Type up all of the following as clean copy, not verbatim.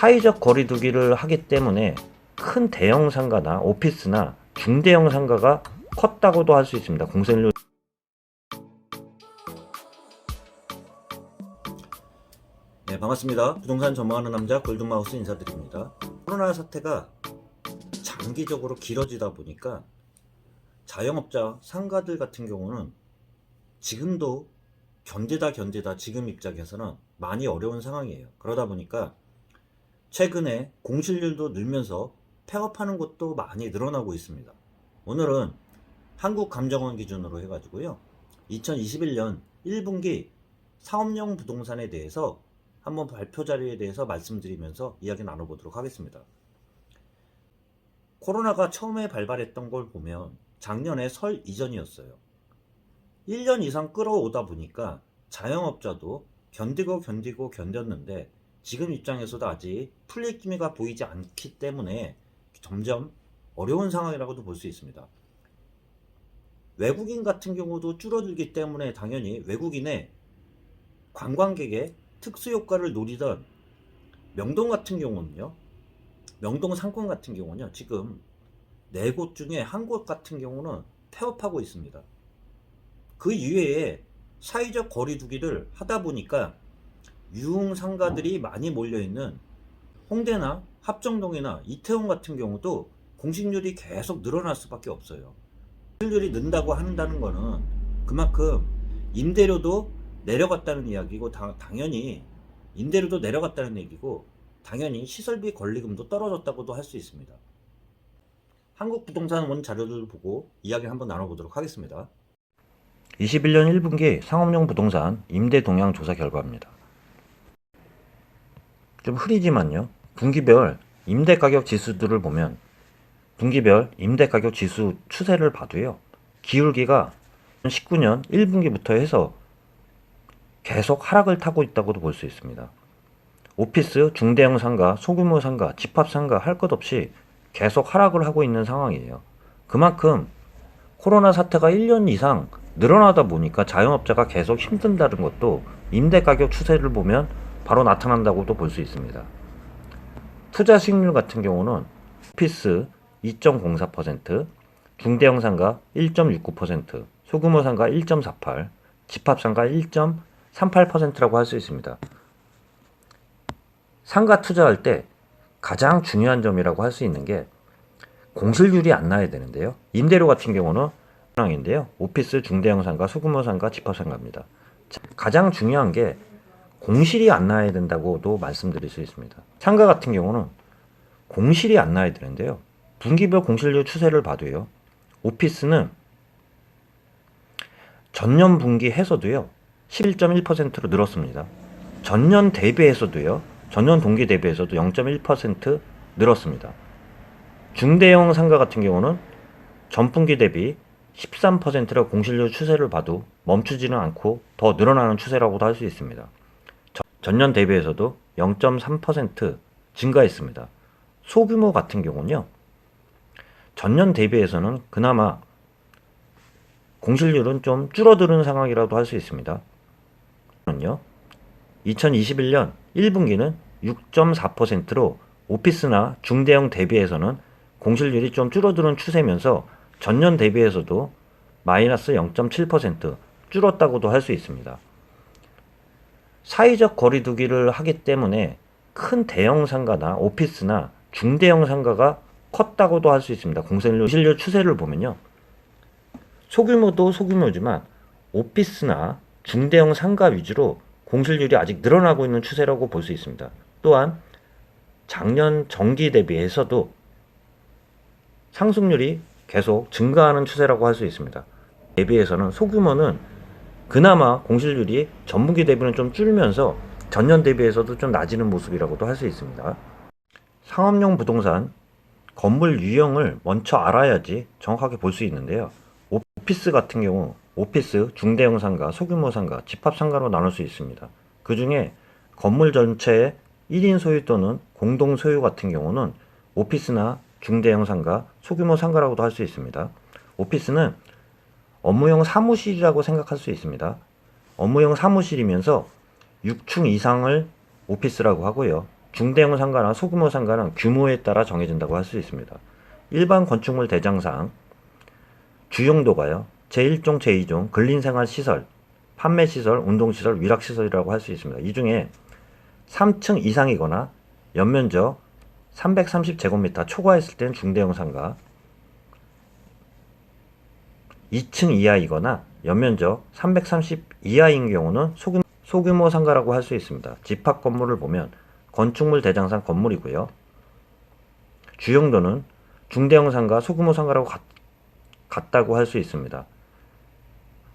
사회적 거리두기를 하기 때문에 큰 대형 상가나 오피스나 중대형 상가가 컸다고도 할 수 있습니다. 공세률. 네, 반갑습니다. 부동산 전망하는 남자 골든마우스 인사드립니다. 코로나 사태가 장기적으로 길어지다 보니까 자영업자 상가들 같은 경우는 지금도 견디다 지금 입장에서는 많이 어려운 상황이에요. 그러다 보니까 최근에 공실률도 늘면서 폐업하는 곳도 많이 늘어나고 있습니다. 오늘은 한국감정원 기준으로 해가지고요, 2021년 1분기 사업용 부동산에 대해서 한번 발표 자료에 대해서 말씀드리면서 이야기 나눠보도록 하겠습니다. 코로나가 처음에 발발했던 걸 보면 작년에 설 이전이었어요. 1년 이상 끌어오다 보니까 자영업자도 견뎠는데 지금 입장에서도 아직 풀릴 기미가 보이지 않기 때문에 점점 어려운 상황이라고도 볼 수 있습니다. 외국인 같은 경우도 줄어들기 때문에 당연히 외국인의 관광객의 특수효과를 노리던 명동 같은 경우는요, 명동 상권 같은 경우는요, 지금 4곳 중에 한 곳 같은 경우는 폐업하고 있습니다. 그 이외에 사회적 거리두기를 하다 보니까 유흥 상가들이 많이 몰려있는 홍대나 합정동이나 이태원 같은 경우도 공식률이 계속 늘어날 수밖에 없어요. 공식률이 는다고 한다는 거는 그만큼 임대료도 내려갔다는 이야기고, 당연히 임대료도 내려갔다는 얘기고, 당연히 시설비 권리금도 떨어졌다고도 할 수 있습니다. 한국부동산원 자료를 보고 이야기 한번 나눠보도록 하겠습니다. 21년 1분기 상업용 부동산 임대 동향 조사 결과입니다. 좀 흐리지만요, 분기별 임대가격 지수들을 보면 분기별 임대가격 지수 추세를 봐도요, 기울기가 19년 1분기부터 해서 계속 하락을 타고 있다고도 볼 수 있습니다. 오피스, 중대형 상가, 소규모 상가, 집합 상가 할 것 없이 계속 하락을 하고 있는 상황이에요. 그만큼 코로나 사태가 1년 이상 늘어나다 보니까 자영업자가 계속 힘든다는 것도 임대가격 추세를 보면 바로 나타난다고도 볼 수 있습니다. 투자 수익률 같은 경우는 오피스 2.04%, 중대형 상가 1.69%, 소규모 상가 1.48%, 집합 상가 1.38%라고 할 수 있습니다. 상가 투자할 때 가장 중요한 점이라고 할 수 있는 게 공실률이 안 나야 되는데요. 임대료 같은 경우는 인데요, 오피스, 중대형 상가, 소규모 상가, 집합 상가입니다. 가장 중요한 게 공실이 안 나야 된다고도 말씀드릴 수 있습니다. 상가 같은 경우는 공실이 안 나야 되는데요, 분기별 공실률 추세를 봐도요, 오피스는 전년 분기 해서도요 11.1%로 늘었습니다. 전년 대비해서도요, 전년 동기 대비해서도 0.1% 늘었습니다. 중대형 상가 같은 경우는 전분기 대비 13%의 공실률 추세를 봐도 멈추지는 않고 더 늘어나는 추세라고도 할 수 있습니다. 전년 대비해서도 0.3% 증가했습니다. 소규모 같은 경우는요, 전년 대비해서는 그나마 공실률은 좀 줄어드는 상황이라도 할 수 있습니다. 2021년 1분기는 6.4%로 오피스나 중대형 대비해서는 공실률이 좀 줄어드는 추세면서 전년 대비해서도 마이너스 0.7% 줄었다고도 할 수 있습니다. 사회적 거리두기를 하기 때문에 큰 대형 상가나 오피스나 중대형 상가가 컸다고도 할 수 있습니다. 공실률 추세를 보면요, 소규모도 소규모지만 오피스나 중대형 상가 위주로 공실률이 아직 늘어나고 있는 추세라고 볼 수 있습니다. 또한 작년 정기 대비해서도 상승률이 계속 증가하는 추세라고 할 수 있습니다. 대비해서는 소규모는 그나마 공실률이 전분기 대비는 좀 줄면서 전년 대비해서도 좀 낮아지는 모습이라고도 할 수 있습니다. 상업용 부동산 건물 유형을 먼저 알아야지 정확하게 볼 수 있는데요, 오피스 같은 경우 오피스, 중대형 상가, 소규모 상가, 집합 상가로 나눌 수 있습니다. 그 중에 건물 전체의 1인 소유 또는 공동 소유 같은 경우는 오피스나 중대형 상가, 소규모 상가라고도 할 수 있습니다. 오피스는 업무용 사무실이라고 생각할 수 있습니다. 업무용 사무실이면서 6층 이상을 오피스라고 하고요. 중대형 상가나 소규모 상가는 규모에 따라 정해진다고 할 수 있습니다. 일반 건축물 대장상 주용도가요. 제1종, 제2종, 근린생활시설, 판매시설, 운동시설, 위락시설이라고 할 수 있습니다. 이 중에 3층 이상이거나 연면적 330제곱미터 초과했을 때는 중대형 상가, 2층 이하이거나 연면적 330 이하인 경우는 소규모 상가라고 할 수 있습니다. 집합 건물을 보면 건축물 대장상 건물이고요. 주용도는 중대형 상가, 소규모 상가라고 같다고 할 수 있습니다.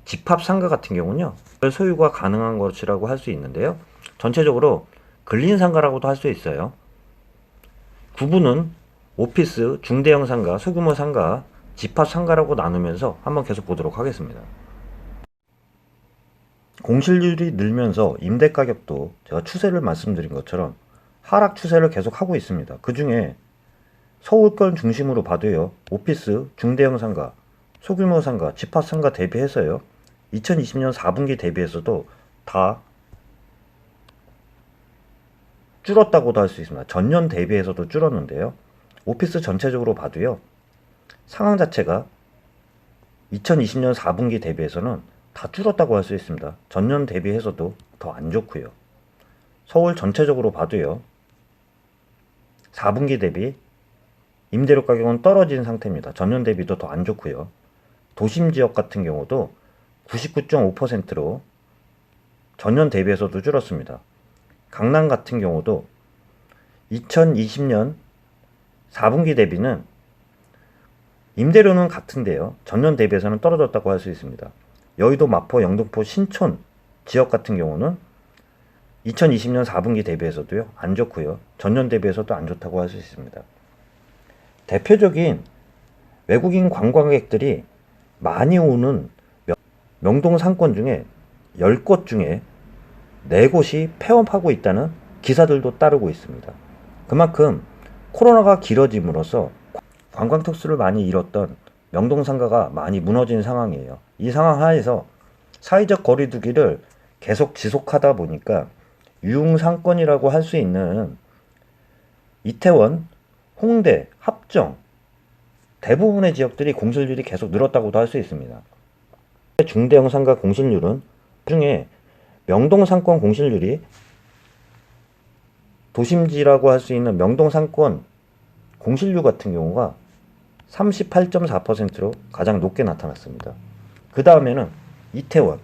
집합 상가 같은 경우는요, 소유가 가능한 것이라고 할 수 있는데요. 전체적으로 근린 상가라고도 할 수 있어요. 구분은 오피스, 중대형 상가, 소규모 상가, 집합 상가라고 나누면서 한번 계속 보도록 하겠습니다. 공실률이 늘면서 임대 가격도 제가 추세를 말씀드린 것처럼 하락 추세를 계속 하고 있습니다. 그 중에 서울권 중심으로 봐도요, 오피스, 중대형 상가, 소규모 상가, 집합 상가 대비해서요, 2020년 4분기 대비해서도 다 줄었다고도 할 수 있습니다. 전년 대비해서도 줄었는데요. 오피스 전체적으로 봐도요, 상황 자체가 2020년 4분기 대비해서는 다 줄었다고 할 수 있습니다. 전년 대비해서도 더 안 좋고요. 서울 전체적으로 봐도요, 4분기 대비 임대료 가격은 떨어진 상태입니다. 전년 대비도 더 안 좋고요. 도심 지역 같은 경우도 99.5%로 전년 대비해서도 줄었습니다. 강남 같은 경우도 2020년 4분기 대비는 임대료는 같은데요, 전년 대비해서는 떨어졌다고 할 수 있습니다. 여의도, 마포, 영등포, 신촌 지역 같은 경우는 2020년 4분기 대비해서도요, 안 좋고요. 전년 대비해서도 안 좋다고 할 수 있습니다. 대표적인 외국인 관광객들이 많이 오는 명동 상권 중에 10곳 중에 4곳이 폐업하고 있다는 기사들도 따르고 있습니다. 그만큼 코로나가 길어짐으로써 관광 특수를 많이 잃었던 명동 상가가 많이 무너진 상황이에요. 이 상황 하에서 사회적 거리두기를 계속 지속하다 보니까 유흥상권이라고 할 수 있는 이태원, 홍대, 합정 대부분의 지역들이 공실률이 계속 늘었다고도 할 수 있습니다. 중대형 상가 공실률은 그중에 명동 상권 공실률이 도심지라고 할 수 있는 명동 상권 공실률 같은 경우가 38.4%로 가장 높게 나타났습니다. 그 다음에는 이태원,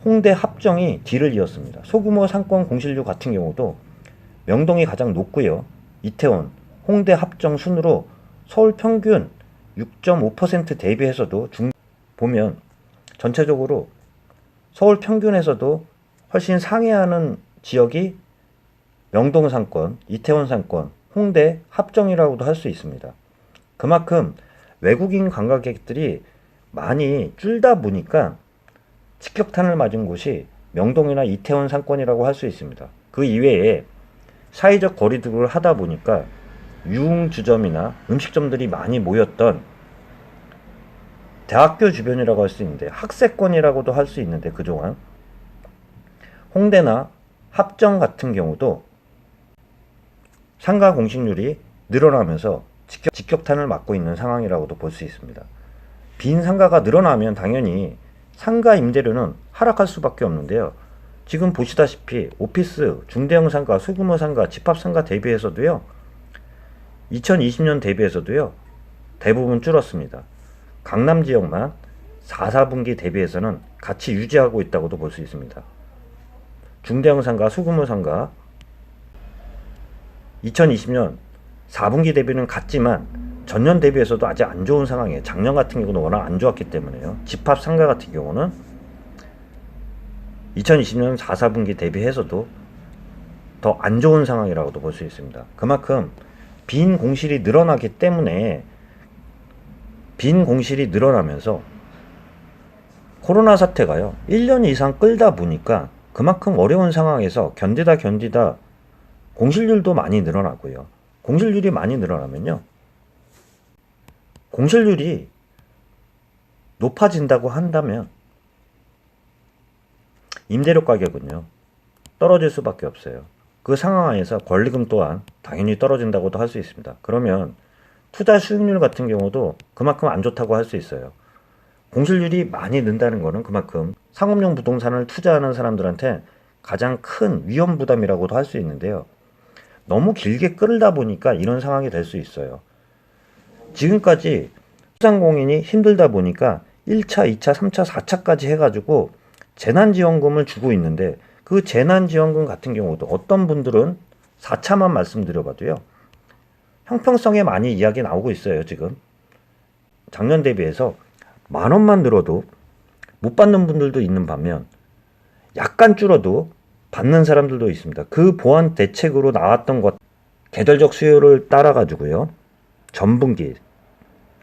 홍대, 합정이 뒤를 이었습니다. 소규모 상권 공실률 같은 경우도 명동이 가장 높고요. 이태원, 홍대, 합정 순으로 서울 평균 6.5% 대비해서도 보면 전체적으로 서울 평균에서도 훨씬 상회하는 지역이 명동 상권, 이태원 상권, 홍대, 합정이라고도 할 수 있습니다. 그만큼 외국인 관광객들이 많이 줄다 보니까 직격탄을 맞은 곳이 명동이나 이태원 상권이라고 할 수 있습니다. 그 이외에 사회적 거리두기를 하다 보니까 유흥주점이나 음식점들이 많이 모였던 대학교 주변이라고 할 수 있는데, 학세권이라고도 할 수 있는데, 그동안 홍대나 합정 같은 경우도 상가 공실률이 늘어나면서 직격탄을 맞고 있는 상황이라고도 볼 수 있습니다. 빈 상가가 늘어나면 당연히 상가 임대료는 하락할 수밖에 없는데요. 지금 보시다시피 오피스, 중대형 상가, 소규모 상가, 집합 상가 대비해서도요, 2020년 대비해서도요, 대부분 줄었습니다. 강남 지역만 4, 4분기 대비해서는 같이 유지하고 있다고도 볼 수 있습니다. 중대형 상가, 소규모 상가 2020년 4분기 대비는 같지만 전년 대비해서도 아직 안 좋은 상황이에요. 작년 같은 경우는 워낙 안 좋았기 때문에요. 집합 상가 같은 경우는 2020년 4, 4분기 대비해서도 더 안 좋은 상황이라고도 볼 수 있습니다. 그만큼 빈 공실이 늘어나기 때문에, 빈 공실이 늘어나면서 코로나 사태가요, 1년 이상 끌다 보니까 그만큼 어려운 상황에서 견디다 공실률도 많이 늘어나고요. 공실률이 많이 늘어나면요, 공실률이 높아진다고 한다면 임대료 가격은요, 떨어질 수밖에 없어요. 그 상황 하에서 권리금 또한 당연히 떨어진다고도 할 수 있습니다. 그러면 투자 수익률 같은 경우도 그만큼 안 좋다고 할 수 있어요. 공실률이 많이 는다는 거는 그만큼 상업용 부동산을 투자하는 사람들한테 가장 큰 위험 부담이라고도 할 수 있는데요. 너무 길게 끌다 보니까 이런 상황이 될 수 있어요. 지금까지 소상공인이 힘들다 보니까 1차, 2차, 3차, 4차까지 해가지고 재난지원금을 주고 있는데 그 재난지원금 같은 경우도 어떤 분들은 4차만 말씀드려봐도요. 형평성에 많이 이야기 나오고 있어요. 지금 작년 대비해서 10,000원만 늘어도 못 받는 분들도 있는 반면 약간 줄어도 받는 사람들도 있습니다. 그 보완 대책으로 나왔던 것 계절적 수요를 따라 가지고요. 전분기,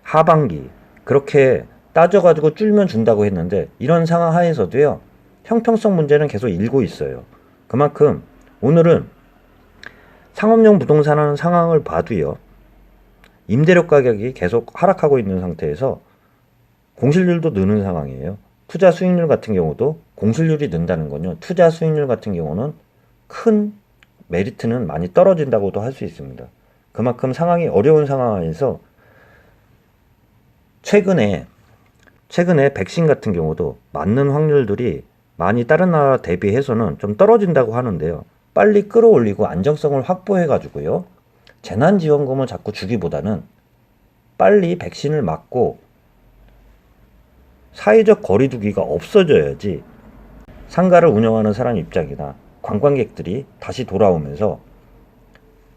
하반기 그렇게 따져가지고 줄면 준다고 했는데 이런 상황 하에서도요. 형평성 문제는 계속 일고 있어요. 그만큼 오늘은 상업용 부동산 하는 상황을 봐도요. 임대료 가격이 계속 하락하고 있는 상태에서 공실률도 느는 상황이에요. 투자 수익률 같은 경우도 공실률이 는다는 건요. 투자 수익률 같은 경우는 큰 메리트는 많이 떨어진다고도 할 수 있습니다. 그만큼 상황이 어려운 상황에서 최근에 백신 같은 경우도 맞는 확률들이 많이 다른 나라 대비해서는 좀 떨어진다고 하는데요. 빨리 끌어올리고 안정성을 확보해가지고요. 재난지원금을 자꾸 주기보다는 빨리 백신을 맞고 사회적 거리두기가 없어져야지 상가를 운영하는 사람 입장이나 관광객들이 다시 돌아오면서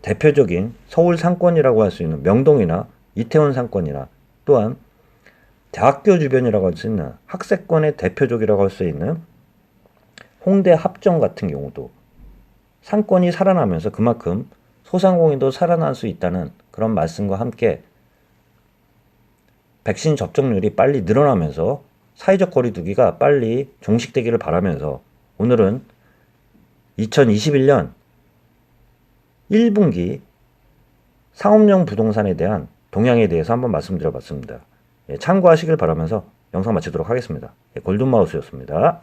대표적인 서울 상권이라고 할 수 있는 명동이나 이태원 상권이나 또한 대학교 주변이라고 할 수 있는 학세권의 대표적이라고 할 수 있는 홍대 합정 같은 경우도 상권이 살아나면서 그만큼 소상공인도 살아날 수 있다는 그런 말씀과 함께 백신 접종률이 빨리 늘어나면서 사회적 거리두기가 빨리 종식되기를 바라면서 오늘은 2021년 1분기 상업용 부동산에 대한 동향에 대해서 한번 말씀드려봤습니다. 참고하시길 바라면서 영상 마치도록 하겠습니다. 골든마우스였습니다.